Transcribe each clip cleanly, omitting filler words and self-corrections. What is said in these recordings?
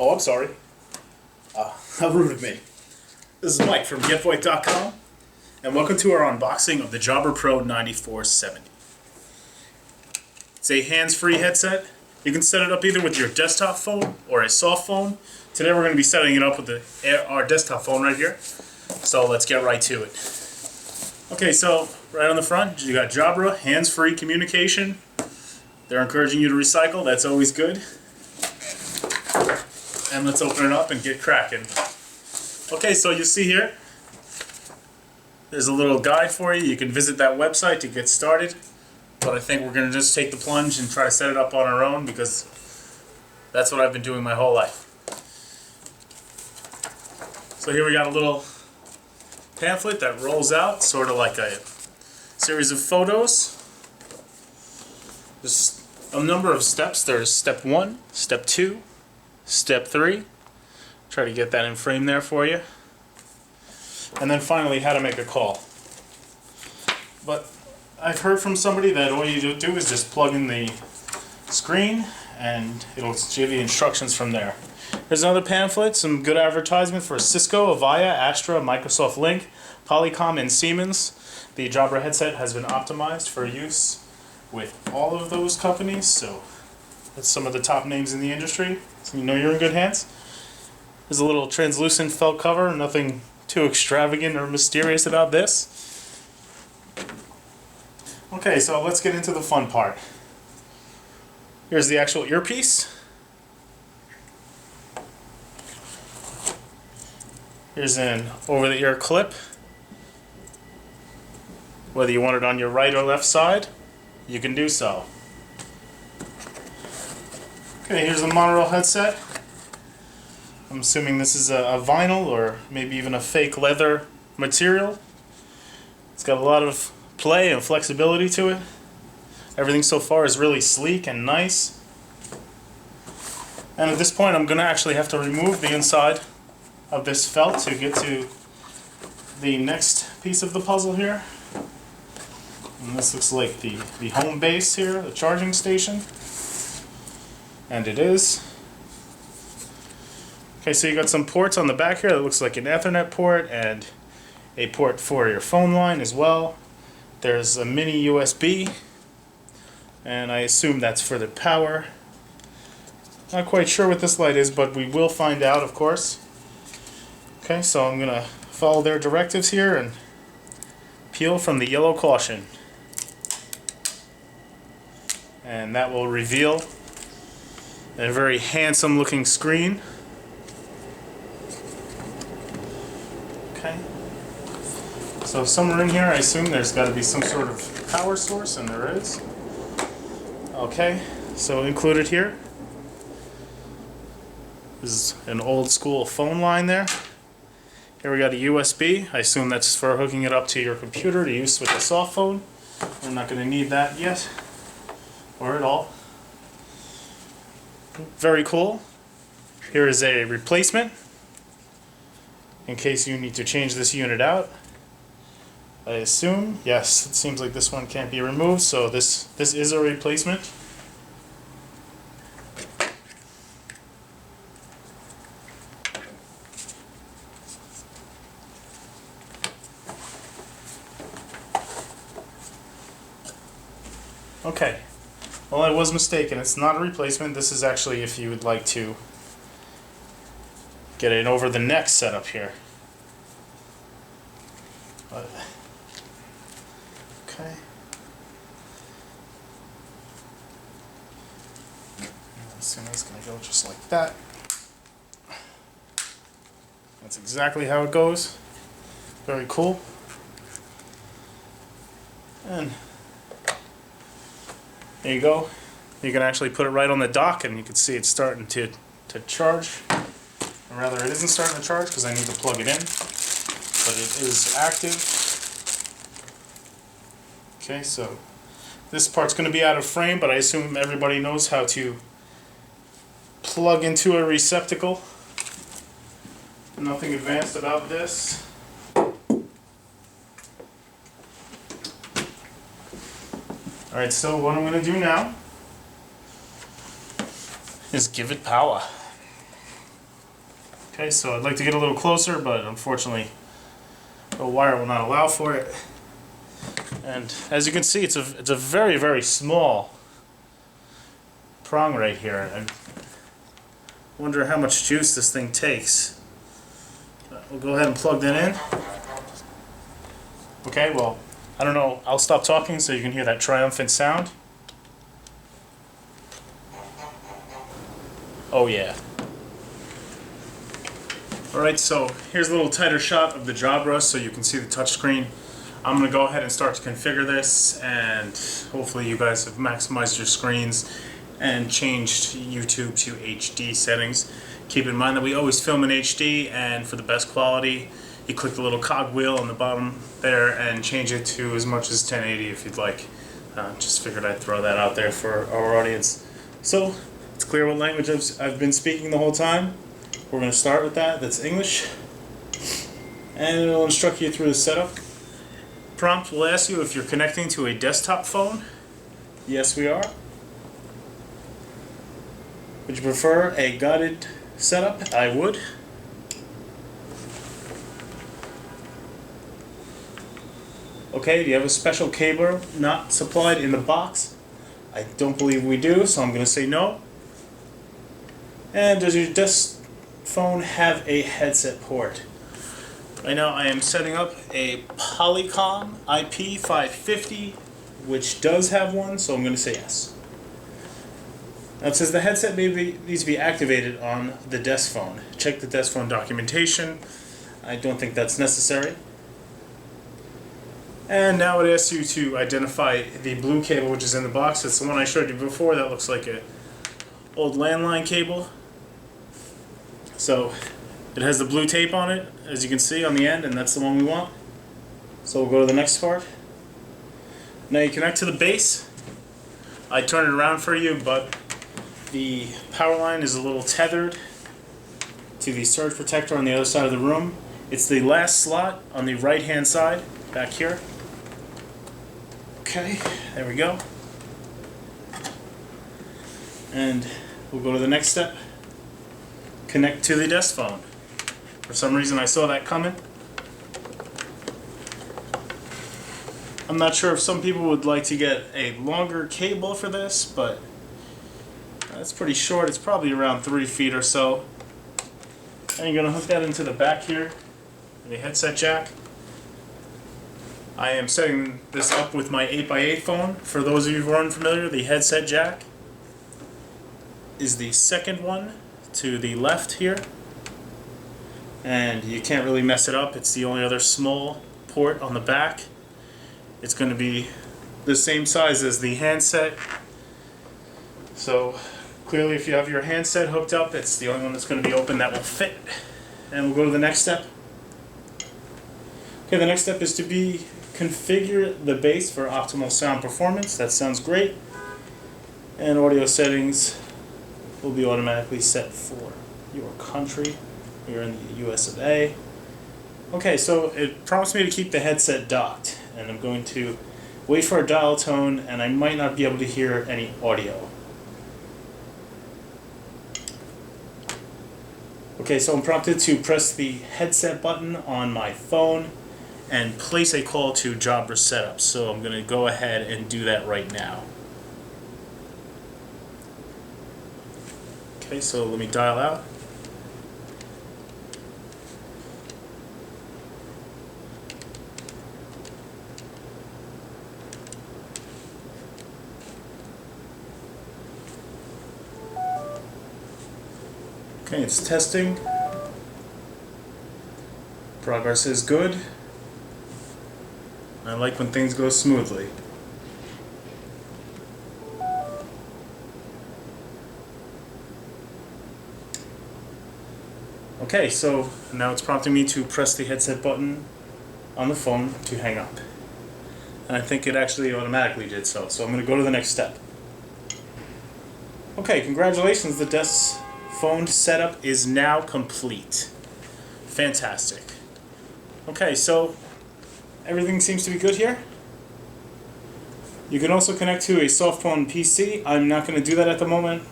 Oh, I'm sorry. How rude of me. This is Mike from GetVoIP.com, and welcome to our unboxing of the Jabra Pro 9470. It's a hands-free headset. You can set it up either with your desktop phone or a soft phone. Today we're going to be setting it up with our desktop phone right here. So let's get right to it. Okay, so right on the front, you got Jabra, hands-free communication. They're encouraging you to recycle. That's always good. And let's open it up and get cracking. Okay, so you see here, there's a little guide for you. You can visit that website to get started. But I think we're going to just take the plunge and try to set it up on our own because that's what I've been doing my whole life. So here we got a little pamphlet that rolls out, sort of like a series of photos. There's a number of steps. There's step 1, step 2, step 3. Try to get that in frame there for you. And then finally, how to make a call. But I've heard from somebody that all you do is just plug in the screen and it'll give you instructions from there. There's another pamphlet, some good advertisement for Cisco, Avaya, Astra, Microsoft Link, Polycom, and Siemens. The Jabra headset has been optimized for use with all of those companies, so that's some of the top names in the industry. So you know you're in good hands. There's a little translucent felt cover, nothing too extravagant or mysterious about this. Okay, so let's get into the fun part. Here's the actual earpiece. Here's an over-the-ear clip. Whether you want it on your right or left side, you can do so. Okay, here's the monorail headset. I'm assuming this is a vinyl or maybe even a fake leather material. It's got a lot of play and flexibility to it. Everything so far is really sleek and nice. And at this point I'm going to actually have to remove the inside of this felt to get to the next piece of the puzzle here. And this looks like the home base here, the charging station. And it is. Okay, so you got some ports on the back here that looks like an Ethernet port and a port for your phone line as well. There's a mini USB, and I assume that's for the power. Not quite sure what this light is, but we will find out, of course. Okay, so I'm going to follow their directives here and peel from the yellow caution. And that will reveal a very handsome looking screen. Okay. So somewhere in here I assume there's got to be some sort of power source, and there is. Okay, so included here is an old school phone line there. Here we got a USB. I assume that's for hooking it up to your computer to use with a soft phone. We're not going to need that yet, or at all. Very cool. Here is a replacement in case you need to change this unit out. I assume, yes, it seems like this one can't be removed, so this is a replacement. Okay, well, I was mistaken. It's not a replacement. This is actually if you would like to get an over-the-neck setup here. But, okay. So it's going to go just like that. That's exactly how it goes. Very cool. And there you go. You can actually put it right on the dock and you can see it's starting to charge. Or rather, it isn't starting to charge because I need to plug it in. But it is active. Okay, so this part's going to be out of frame, but I assume everybody knows how to plug into a receptacle. Nothing advanced about this. Alright, so what I'm going to do now is give it power. Okay, so I'd like to get a little closer, but unfortunately the wire will not allow for it. And as you can see, it's a very, very small prong right here. I wonder how much juice this thing takes. We'll go ahead and plug that in. Okay, well, I don't know, I'll stop talking so you can hear that triumphant sound. Oh yeah. Alright, so here's a little tighter shot of the Jabra so you can see the touchscreen. I'm going to go ahead and start to configure this, and hopefully you guys have maximized your screens and changed YouTube to HD settings. Keep in mind that we always film in HD, and for the best quality you click the little cogwheel on the bottom there and change it to as much as 1080 if you'd like. Just figured I'd throw that out there for our audience. So it's clear what language I've been speaking the whole time. We're going to start with that. That's English, and it'll instruct you through the setup. Prompt will ask you if you're connecting to a desktop phone. Yes, we are. Would you prefer a guided setup? I would. Okay, do you have a special cable not supplied in the box? I don't believe we do, so I'm going to say no. And does your desk phone have a headset port? Right now I am setting up a Polycom IP550, which does have one, so I'm going to say yes. Now it says the headset needs to be activated on the desk phone. Check the desk phone documentation. I don't think that's necessary. And now it asks you to identify the blue cable which is in the box. It's the one I showed you before that looks like an old landline cable. So it has the blue tape on it, as you can see on the end, and that's the one we want. So we'll go to the next part. Now you connect to the base. I turned it around for you, but the power line is a little tethered to the surge protector on the other side of the room. It's the last slot on the right hand side, back here. Okay, there we go. And we'll go to the next step. Connect to the desk phone. For some reason I saw that coming. I'm not sure if some people would like to get a longer cable for this, but that's pretty short. It's probably around 3 feet or so. And you're going to hook that into the back here, the headset jack. I am setting this up with my 8x8 phone. For those of you who are unfamiliar, the headset jack is the second one to the left here, and you can't really mess it up. It's the only other small port on the back. It's going to be the same size as the handset, so clearly if you have your handset hooked up, it's the only one that's going to be open that will fit. And we'll go to the next step. Okay, the next step is to configure the base for optimal sound performance. That sounds great. And audio settings will be automatically set for your country. You're in the US of A. Okay, so it promised me to keep the headset docked, and I'm going to wait for a dial tone, and I might not be able to hear any audio. Okay, so I'm prompted to press the headset button on my phone and place a call to Jabra setup. So I'm going to go ahead and do that right now. Okay, so let me dial out. Okay, it's testing. Progress is good. I like when things go smoothly. Okay, so now it's prompting me to press the headset button on the phone to hang up. And I think it actually automatically did so. So I'm going to go to the next step. Okay, congratulations, the desk phone setup is now complete. Fantastic. Okay, so everything seems to be good here. You can also connect to a soft phone PC. I'm not going to do that at the moment.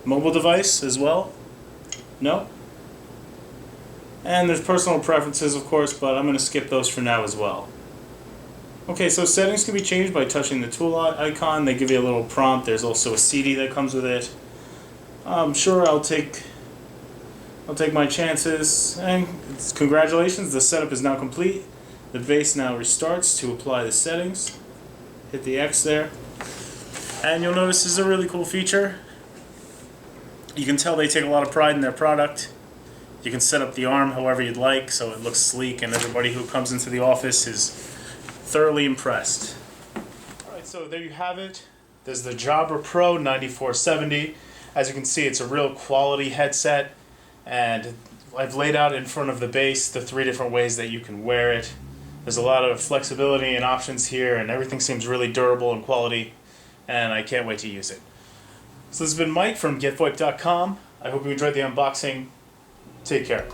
Mobile device as well? No? And there's personal preferences, of course, but I'm going to skip those for now as well. Okay, so settings can be changed by touching the tool icon. They give you a little prompt. There's also a CD that comes with it. Sure, I'll take my chances. And congratulations, the setup is now complete. The base now restarts to apply the settings. Hit the X there. And you'll notice this is a really cool feature. You can tell they take a lot of pride in their product. You can set up the arm however you'd like so it looks sleek and everybody who comes into the office is thoroughly impressed. Alright, so there you have it. There's the Jabra Pro 9470. As you can see, it's a real quality headset, and I've laid out in front of the base the 3 different ways that you can wear it. There's a lot of flexibility and options here, and everything seems really durable and quality, and I can't wait to use it. So this has been Mike from GetVoIP.com. I hope you enjoyed the unboxing. Take care.